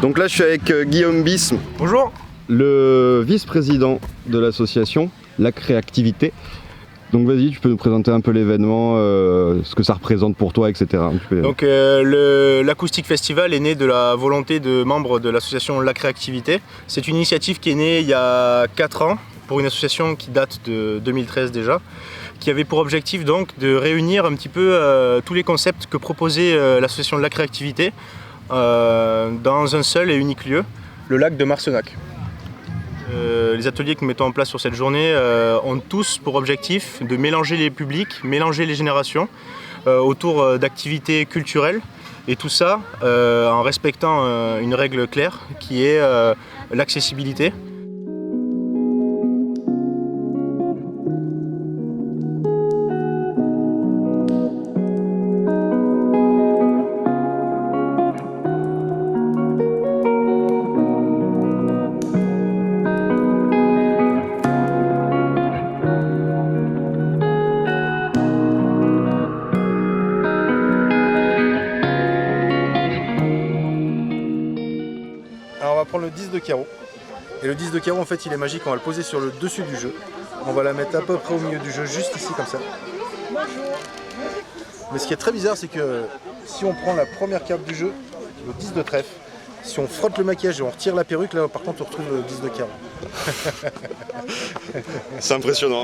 Donc là je suis avec Guillaume Bisme. Bonjour. Le vice-président de l'association Lac Réactivité. Donc vas-y, tu peux nous présenter un peu l'événement, ce que ça représente pour toi, etc. Donc l'Acoustic Festival est né de la volonté de membres de l'association Lac Réactivité. C'est une initiative qui est née il y a 4 ans pour une association qui date de 2013 déjà, qui avait pour objectif donc de réunir un petit peu tous les concepts que proposait l'association Lac Réactivité dans un seul et unique lieu, le lac de Marcenac. Les ateliers que nous mettons en place sur cette journée ont tous pour objectif de mélanger les publics, mélanger les générations autour d'activités culturelles et tout ça en respectant une règle claire qui est l'accessibilité. Alors on va prendre le 10 de carreau. Et le 10 de carreau en fait il est magique, on va le poser sur le dessus du jeu. On va la mettre à peu près au milieu du jeu, juste ici comme ça. Mais ce qui est très bizarre c'est que si on prend la première carte du jeu, le 10 de trèfle, si on frotte le maquillage et on retire la perruque, là par contre on retrouve le 10 de carreau. C'est impressionnant.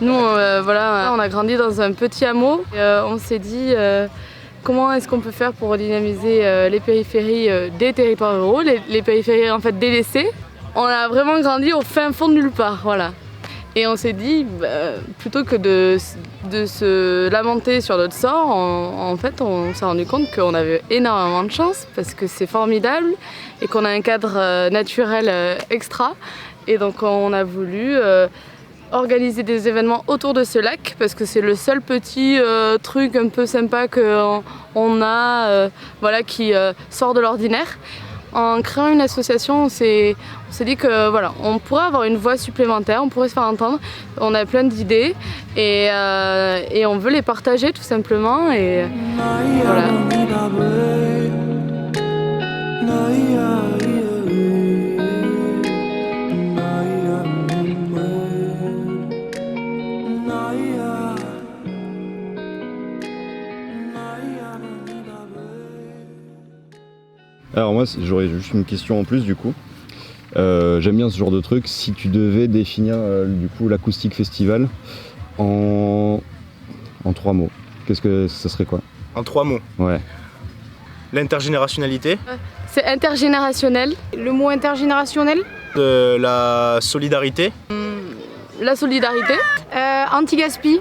Nous voilà, on a grandi dans un petit hameau et on s'est dit comment est-ce qu'on peut faire pour dynamiser les périphéries des territoires ruraux, les périphéries en fait délaissées. On a vraiment grandi au fin fond de nulle part, voilà. Et on s'est dit, plutôt que de se lamenter sur notre sort, en fait on s'est rendu compte qu'on avait énormément de chance parce que c'est formidable et qu'on a un cadre naturel extra. Et donc on a voulu organiser des événements autour de ce lac parce que c'est le seul petit truc un peu sympa qu'on a voilà, qui sort de l'ordinaire. En créant une association, on s'est dit que voilà, on pourrait avoir une voix supplémentaire, on pourrait se faire entendre. On a plein d'idées et on veut les partager tout simplement. Et voilà. Alors moi j'aurais juste une question en plus du coup. J'aime bien ce genre de truc. Si tu devais définir du coup l'Acoustic Festival en 3 mots, qu'est-ce que ça serait quoi? En 3 mots. Ouais. L'intergénérationnalité. C'est intergénérationnel. Le mot intergénérationnel. De la solidarité. La solidarité. Anti-gaspi.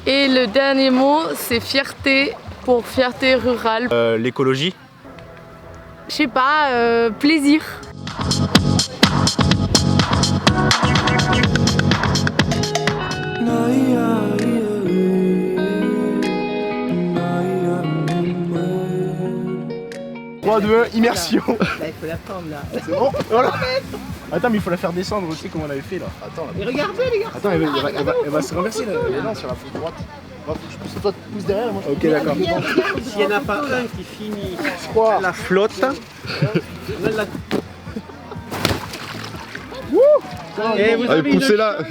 Et le dernier mot, c'est fierté pour fierté rurale. L'écologie. Je sais pas, plaisir. Trois, 2, 1, immersion. Là, il faut la prendre là. C'est bon? Voilà. Attends, mais il faut la faire descendre aussi comme on avait fait là. Attends, là. Et regardez les gars. Attends, elle va se renverser là. Non, sur la droite. Toi, tu pousses derrière, moi. Ok, d'accord. S'il n'y en a pas un qui finit 3. la flotte, Wouh! et vous Allez, avez une poussez-la. chance,